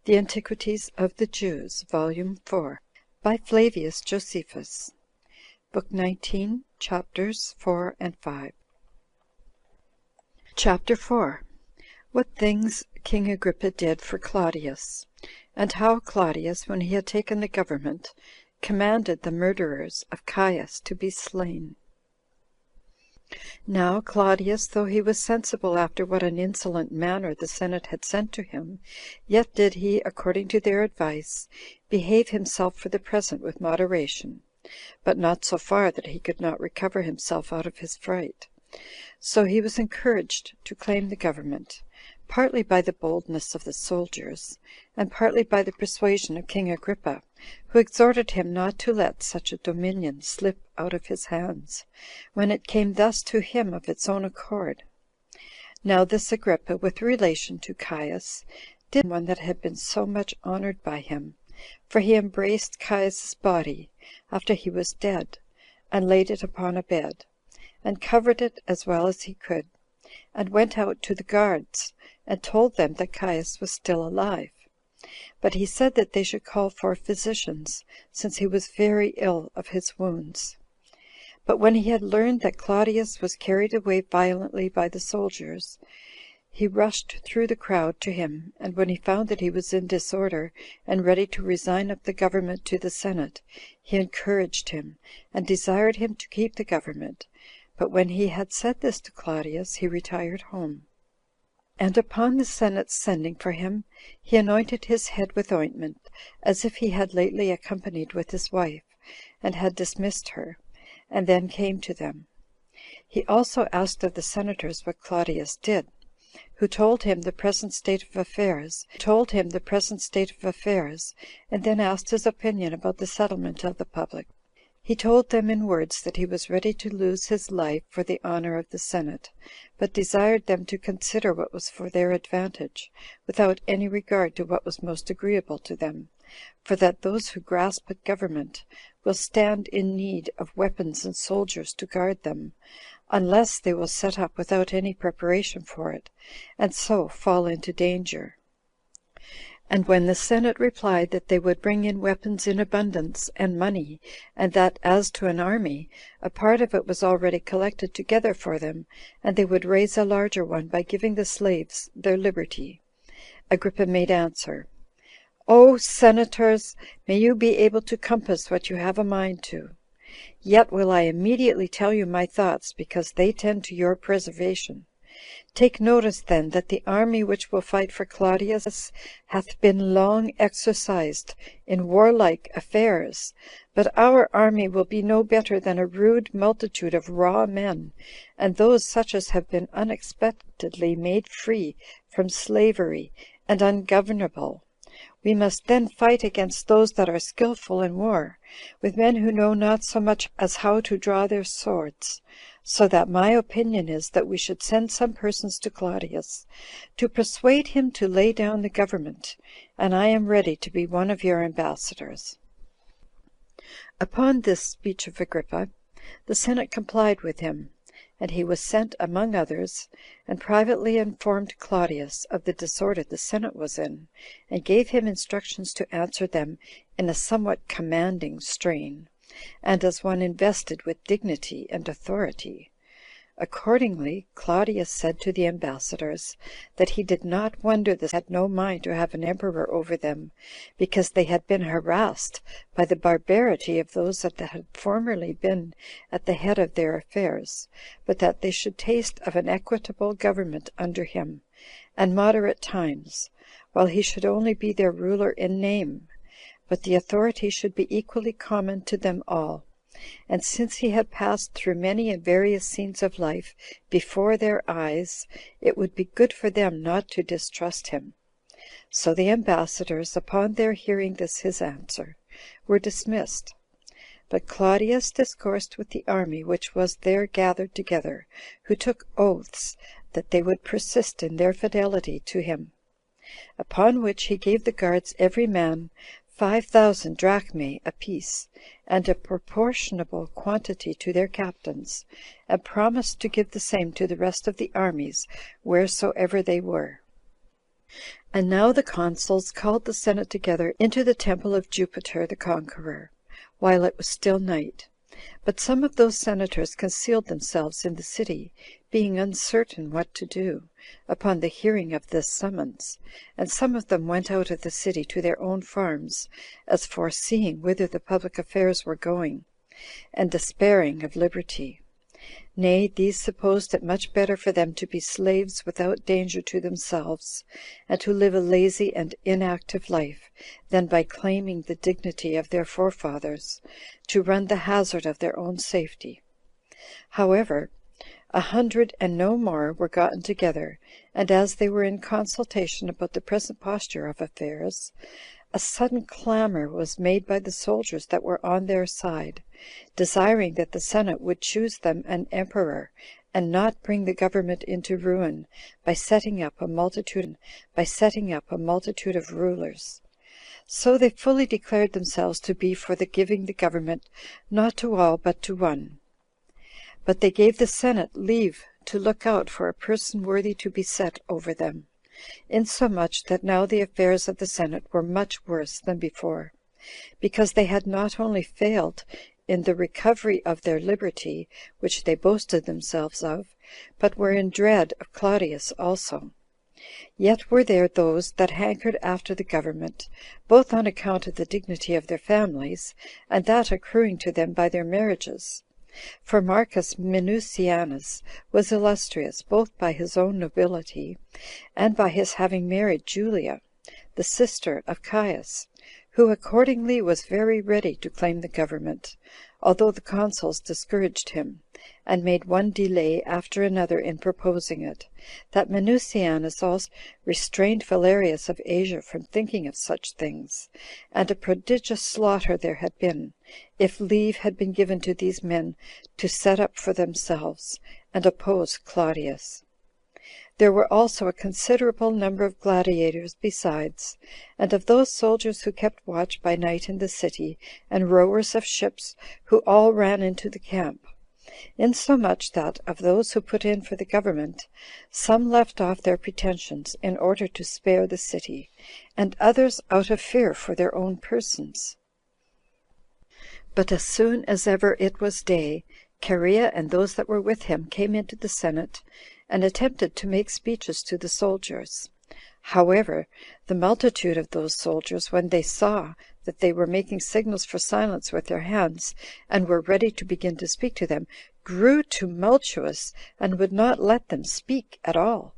The Antiquities of the Jews, Volume 4, by Flavius Josephus, Book 19, Chapters 4 and 5. Chapter 4. What things King Agrippa did for Claudius, and how Claudius, when he had taken the government, commanded the murderers of Caius to be slain. Now Claudius, though he was sensible after what an insolent manner the Senate had sent to him, yet did he, according to their advice, behave himself for the present with moderation, but not so far that he could not recover himself out of his fright. So he was encouraged to claim the government, partly by the boldness of the soldiers, and partly by the persuasion of King Agrippa, who exhorted him not to let such a dominion slip out of his hands, when it came thus to him of its own accord. Now this Agrippa, with relation to Caius, did one that had been so much honored by him, for he embraced Caius's body after he was dead, and laid it upon a bed, and covered it as well as he could, and went out to the guards, and told them that Caius was still alive. But he said that they should call for physicians, since he was very ill of his wounds. But when he had learned that Claudius was carried away violently by the soldiers, he rushed through the crowd to him, and when he found that he was in disorder, and ready to resign up the government to the Senate, he encouraged him, and desired him to keep the government. But when he had said this to Claudius, he retired home. And upon the Senate's sending for him, he anointed his head with ointment, as if he had lately accompanied with his wife, and had dismissed her, and then came to them. He also asked of the senators what Claudius did, who told him the present state of affairs, and then asked his opinion about the settlement of the public. He told them in words that he was ready to lose his life for the honor of the Senate, but desired them to consider what was for their advantage, without any regard to what was most agreeable to them, for that those who grasp at government will stand in need of weapons and soldiers to guard them, unless they will set up without any preparation for it, and so fall into danger. And when the Senate replied that they would bring in weapons in abundance, and money, and that as to an army, a part of it was already collected together for them, and they would raise a larger one by giving the slaves their liberty, Agrippa made answer, O senators, may you be able to compass what you have a mind to. Yet will I immediately tell you my thoughts, because they tend to your preservation. Take notice then that the army which will fight for Claudius hath been long exercised in warlike affairs, but our army will be no better than a rude multitude of raw men, and those such as have been unexpectedly made free from slavery and ungovernable. We must then fight against those that are skillful in war, with men who know not so much as how to draw their swords. So that my opinion is that we should send some persons to Claudius, to persuade him to lay down the government, and I am ready to be one of your ambassadors. Upon this speech of Agrippa, the Senate complied with him, and he was sent among others, and privately informed Claudius of the disorder the Senate was in, and gave him instructions to answer them in a somewhat commanding strain, and as one invested with dignity and authority. Accordingly, Claudius said to the ambassadors that he did not wonder they had no mind to have an emperor over them, because they had been harassed by the barbarity of those that had formerly been at the head of their affairs, but that they should taste of an equitable government under him, and moderate times, while he should only be their ruler in name, but the authority should be equally common to them all. And since he had passed through many and various scenes of life before their eyes, it would be good for them not to distrust him. So the ambassadors, upon their hearing this his answer, were dismissed. But Claudius discoursed with the army which was there gathered together, who took oaths that they would persist in their fidelity to him. Upon which he gave the guards every man 5,000 drachmae apiece, and a proportionable quantity to their captains, and promised to give the same to the rest of the armies wheresoever they were. And now the consuls called the senate together into the temple of Jupiter the conqueror, while it was still night. But some of those senators concealed themselves in the city, being uncertain what to do, upon the hearing of this summons; and some of them went out of the city to their own farms, as foreseeing whither the public affairs were going, and despairing of liberty. Nay, these supposed it much better for them to be slaves without danger to themselves, and to live a lazy and inactive life, than by claiming the dignity of their forefathers, to run the hazard of their own safety. However, 100 and no more were gotten together, and as they were in consultation about the present posture of affairs, a sudden clamor was made by the soldiers that were on their side, desiring that the senate would choose them an emperor, and not bring the government into ruin by setting up a multitude of rulers. So they fully declared themselves to be for the giving the government not to all but to one. But they gave the senate leave to look out for a person worthy to be set over them, insomuch that now the affairs of the senate were much worse than before, because they had not only failed in the recovery of their liberty, which they boasted themselves of, but were in dread of Claudius also. Yet were there those that hankered after the government, both on account of the dignity of their families, and that accruing to them by their marriages. For Marcus Minucianus was illustrious both by his own nobility, and by his having married Julia, the sister of Caius, who accordingly was very ready to claim the government, although the consuls discouraged him, and made one delay after another in proposing it, that Minucianus also restrained Valerius of Asia from thinking of such things, and a prodigious slaughter there had been, if leave had been given to these men to set up for themselves, and oppose Claudius. There were also a considerable number of gladiators besides, and of those soldiers who kept watch by night in the city, and rowers of ships, who all ran into the camp; insomuch that of those who put in for the government, some left off their pretensions in order to spare the city, and others out of fear for their own persons. But as soon as ever it was day, Cherea and those that were with him came into the senate, and attempted to make speeches to the soldiers. However, the multitude of those soldiers, when they saw that they were making signals for silence with their hands, and were ready to begin to speak to them, grew tumultuous, and would not let them speak at all,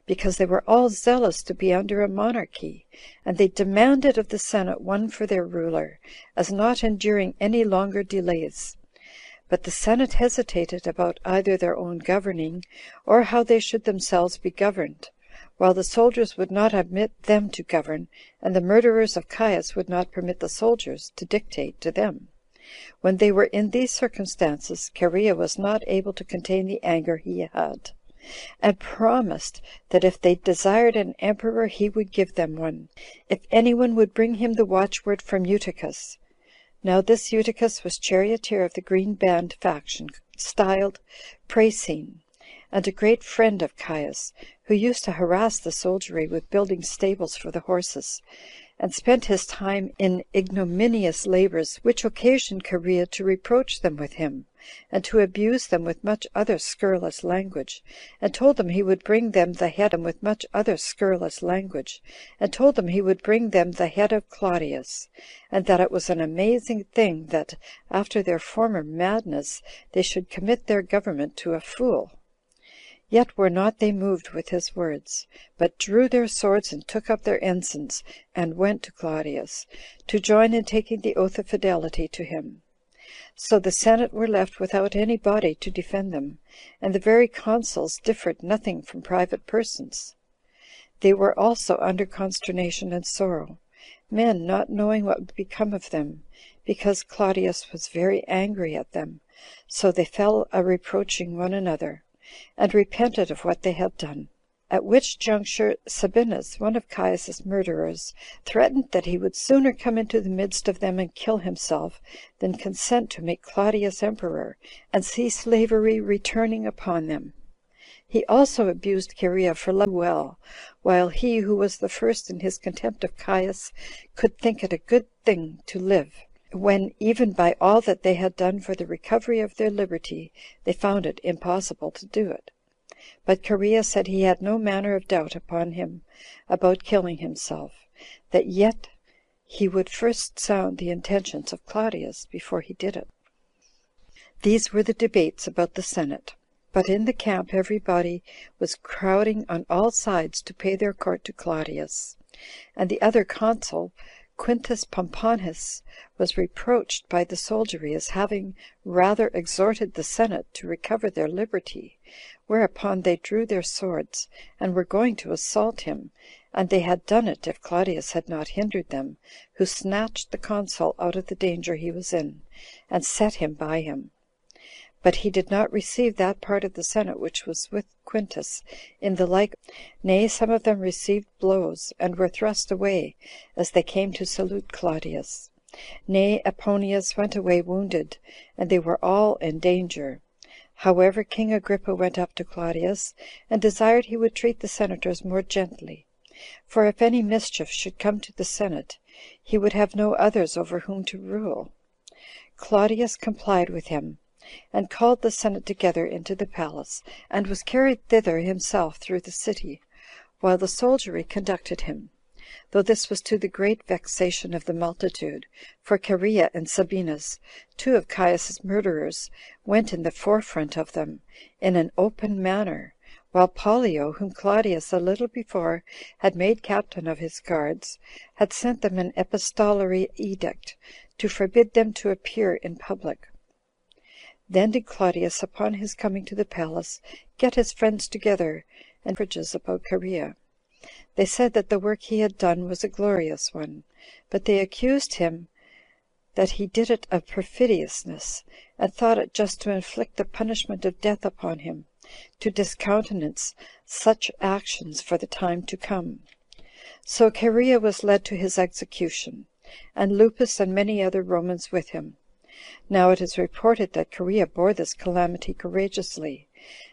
because they were all zealous to be under a monarchy, and they demanded of the senate one for their ruler, as not enduring any longer delays. But the senate hesitated about either their own governing, or how they should themselves be governed, while the soldiers would not admit them to govern, and the murderers of Caius would not permit the soldiers to dictate to them. When they were in these circumstances, Cherea was not able to contain the anger he had, and promised that if they desired an emperor he would give them one, if any one would bring him the watchword from Eutychus. Now this Eutychus was charioteer of the Green Band faction, styled Prasine, and a great friend of Caius, who used to harass the soldiery with building stables for the horses, and spent his time in ignominious labors, which occasioned Cherea to reproach them with him, and to abuse them with much other scurrilous language, and told them he would bring them the head of Claudius, and that it was an amazing thing that, after their former madness, they should commit their government to a fool. Yet were not they moved with his words, but drew their swords and took up their ensigns, and went to Claudius, to join in taking the oath of fidelity to him. So the senate were left without any body to defend them, and the very consuls differed nothing from private persons. They were also under consternation and sorrow, men not knowing what would become of them, because Claudius was very angry at them. So they fell a reproaching one another, and repented of what they had done. At which juncture Sabinus, one of Caius's murderers, threatened that he would sooner come into the midst of them and kill himself than consent to make Claudius emperor, and see slavery returning upon them. He also abused Cherea for loving well, while he who was the first in his contempt of Caius could think it a good thing to live, when even by all that they had done for the recovery of their liberty, they found it impossible to do it. But Cherea said he had no manner of doubt upon him about killing himself, that yet he would first sound the intentions of Claudius before he did it. These were the debates about the Senate. But in the camp everybody was crowding on all sides to pay their court to Claudius. And the other consul, Quintus Pomponius, was reproached by the soldiery as having rather exhorted the Senate to recover their liberty, whereupon they drew their swords, and were going to assault him, and they had done it if Claudius had not hindered them, who snatched the consul out of the danger he was in, and set him by him. But he did not receive that part of the Senate which was with Quintus in the like. Nay, some of them received blows, and were thrust away as they came to salute Claudius. Nay, Aponius went away wounded, and they were all in danger. However, King Agrippa went up to Claudius, and desired he would treat the senators more gently. For if any mischief should come to the Senate, he would have no others over whom to rule. Claudius complied with him, and called the Senate together into the palace, and was carried thither himself through the city, while the soldiery conducted him, though this was to the great vexation of the multitude, for Cherea and Sabinus, two of Caius's murderers, went in the forefront of them, in an open manner, while Pollio, whom Claudius a little before had made captain of his guards, had sent them an epistolary edict to forbid them to appear in public. Then did Claudius, upon his coming to the palace, get his friends together, and preaches about Cherea. They said that the work he had done was a glorious one, but they accused him that he did it of perfidiousness, and thought it just to inflict the punishment of death upon him, to discountenance such actions for the time to come. So Cherea was led to his execution, and Lupus and many other Romans with him. Now it is reported that Cherea bore this calamity courageously,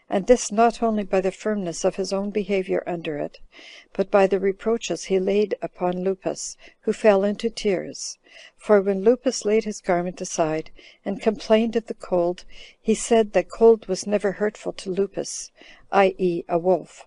and this not only by the firmness of his own behavior under it, but by the reproaches he laid upon Lupus, who fell into tears. For when Lupus laid his garment aside, and complained of the cold, he said that cold was never hurtful to Lupus, i.e. a wolf.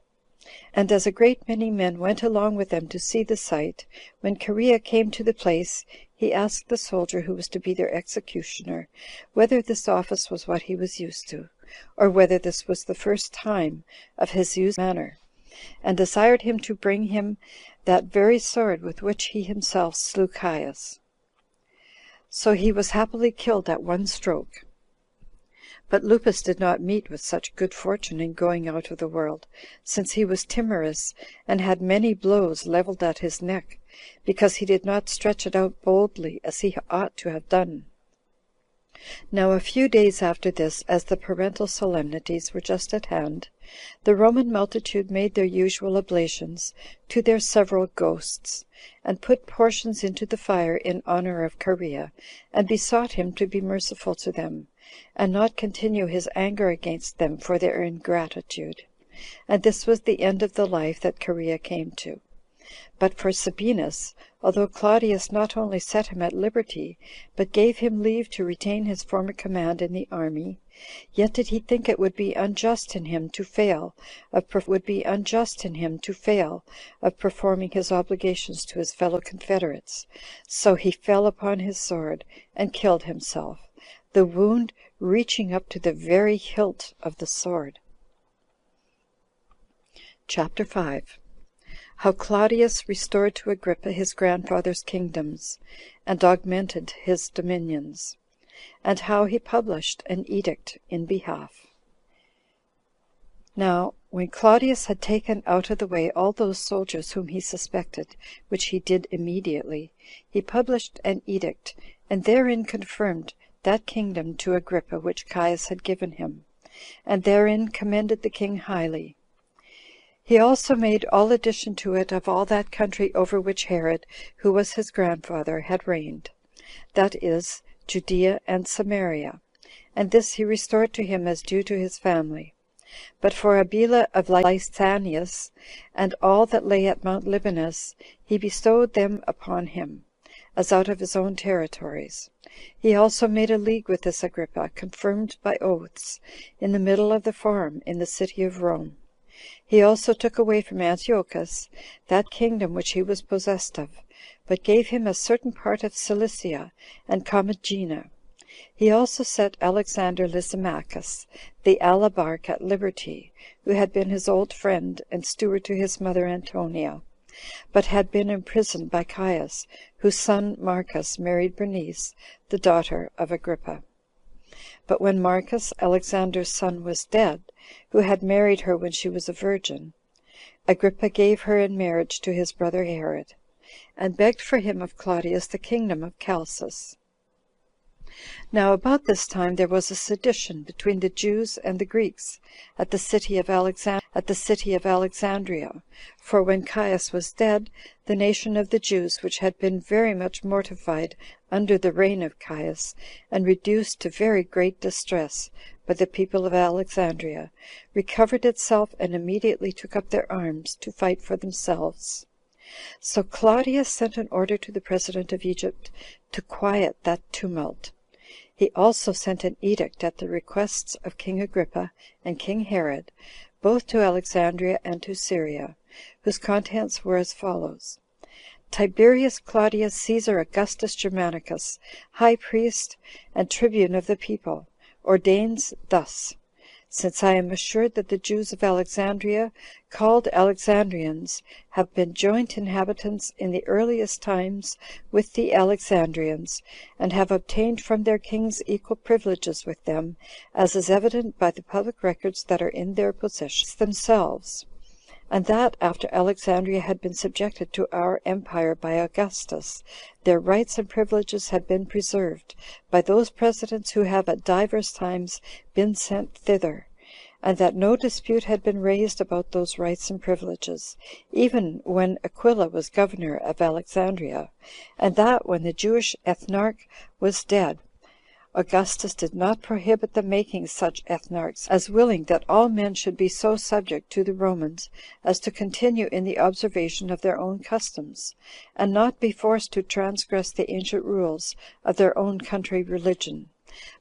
And as a great many men went along with them to see the sight, when Cherea came to the place, he asked the soldier who was to be their executioner whether this office was what he was used to, or whether this was the first time of his used manner, and desired him to bring him that very sword with which he himself slew Caius. So he was happily killed at one stroke. But Lupus did not meet with such good fortune in going out of the world, since he was timorous, and had many blows leveled at his neck, because he did not stretch it out boldly as he ought to have done. Now a few days after this, as the parental solemnities were just at hand, the Roman multitude made their usual oblations to their several ghosts, and put portions into the fire in honor of Cherea, and besought him to be merciful to them, and not continue his anger against them for their ingratitude. And this was the end of the life that Cherea came to. But for Sabinus, although Claudius not only set him at liberty, but gave him leave to retain his former command in the army, yet did he think it would be unjust in him to fail of performing his obligations to his fellow confederates. So he fell upon his sword and killed himself, the wound reaching up to the very hilt of the sword. Chapter 5. How Claudius restored to Agrippa his grandfather's kingdoms, and augmented his dominions, and how he published an edict in behalf. Now, when Claudius had taken out of the way all those soldiers whom he suspected, which he did immediately, he published an edict, and therein confirmed that kingdom to Agrippa which Caius had given him, and therein commended the king highly. He also made all addition to it of all that country over which Herod, who was his grandfather, had reigned, that is, Judea and Samaria, and this he restored to him as due to his family. But for Abila of Lysanias, and all that lay at Mount Libanus, he bestowed them upon him, as out of his own territories. He also made a league with this Agrippa, confirmed by oaths, in the middle of the forum in the city of Rome. He also took away from Antiochus that kingdom which he was possessed of, but gave him a certain part of Cilicia and Commagena. He also set Alexander Lysimachus, the alabarch, at liberty, who had been his old friend and steward to his mother Antonia, but had been imprisoned by Caius, whose son Marcus married Bernice, the daughter of Agrippa. But when Marcus, Alexander's son, was dead, who had married her when she was a virgin, Agrippa gave her in marriage to his brother Herod, and begged for him of Claudius the kingdom of Chalcis. Now about this time there was a sedition between the Jews and the Greeks at the city of Alexandria. For when Caius was dead, the nation of the Jews, which had been very much mortified under the reign of Caius, and reduced to very great distress by the people of Alexandria, recovered itself, and immediately took up their arms to fight for themselves. So Claudius sent an order to the president of Egypt to quiet that tumult. He also sent an edict at the requests of King Agrippa and King Herod, both to Alexandria and to Syria, whose contents were as follows: Tiberius Claudius Caesar Augustus Germanicus, high priest and tribune of the people, ordains thus: Since I am assured that the Jews of Alexandria, called Alexandrians, have been joint inhabitants in the earliest times with the Alexandrians, and have obtained from their kings equal privileges with them, as is evident by the public records that are in their possession themselves, and that after Alexandria had been subjected to our empire by Augustus, their rights and privileges had been preserved by those presidents who have at divers times been sent thither, and that no dispute had been raised about those rights and privileges, even when Aquila was governor of Alexandria, and that when the Jewish ethnarch was dead, Augustus did not prohibit the making such ethnarchs as willing that all men should be so subject to the Romans as to continue in the observation of their own customs, and not be forced to transgress the ancient rules of their own country religion;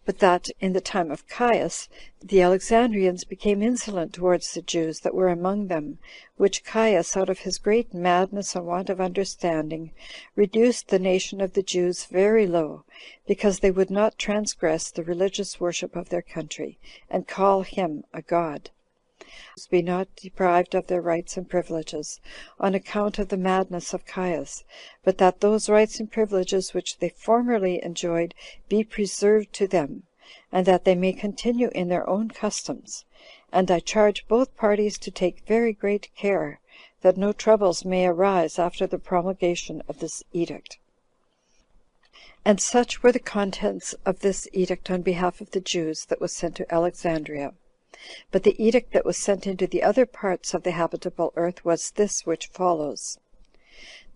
but that in the time of Caius the Alexandrians became insolent towards the Jews that were among them, which Caius, out of his great madness and want of understanding, reduced the nation of the Jews very low, because they would not transgress the religious worship of their country, and call him a god. Be not deprived of their rights and privileges, on account of the madness of Caius, but that those rights and privileges which they formerly enjoyed be preserved to them, and that they may continue in their own customs. And I charge both parties to take very great care that no troubles may arise after the promulgation of this edict. And such were the contents of this edict on behalf of the Jews that was sent to Alexandria. But the edict that was sent into the other parts of the habitable earth was this which follows: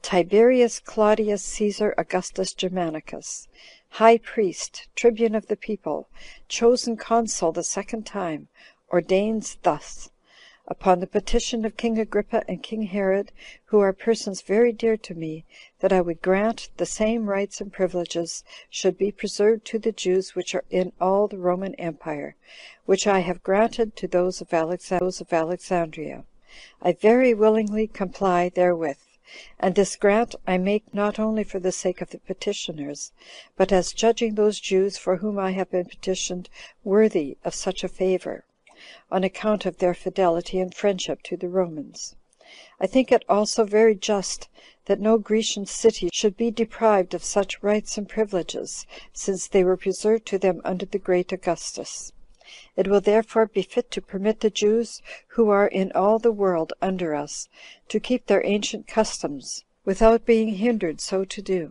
Tiberius Claudius Caesar Augustus Germanicus, high priest, tribune of the people, chosen consul the second time, ordains thus: Upon the petition of King Agrippa and King Herod, who are persons very dear to me, that I would grant the same rights and privileges should be preserved to the Jews which are in all the Roman Empire, which I have granted to those of Alexandria. I very willingly comply therewith, and this grant I make not only for the sake of the petitioners, but as judging those Jews for whom I have been petitioned worthy of such a favor, on account of their fidelity and friendship to the Romans. I think it also very just that no Grecian city should be deprived of such rights and privileges, since they were preserved to them under the great Augustus. It will therefore be fit to permit the Jews, who are in all the world under us, to keep their ancient customs, without being hindered so to do.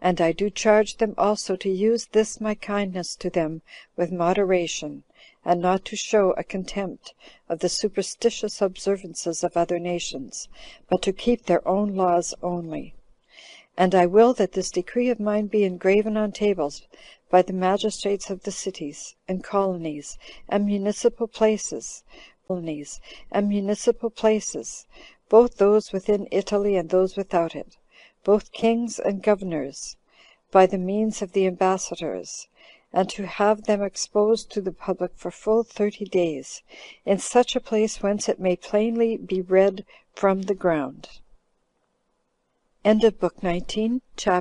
And I do charge them also to use this my kindness to them with moderation, and not to show a contempt of the superstitious observances of other nations, but to keep their own laws only. And I will that this decree of mine be engraven on tables by the magistrates of the cities, and colonies, and municipal places, colonies and municipal places, both those within Italy and those without it, both kings and governors, by the means of the ambassadors, and to have them exposed to the public for full 30 days, in such a place whence it may plainly be read from the ground. End of Book 19, Chapter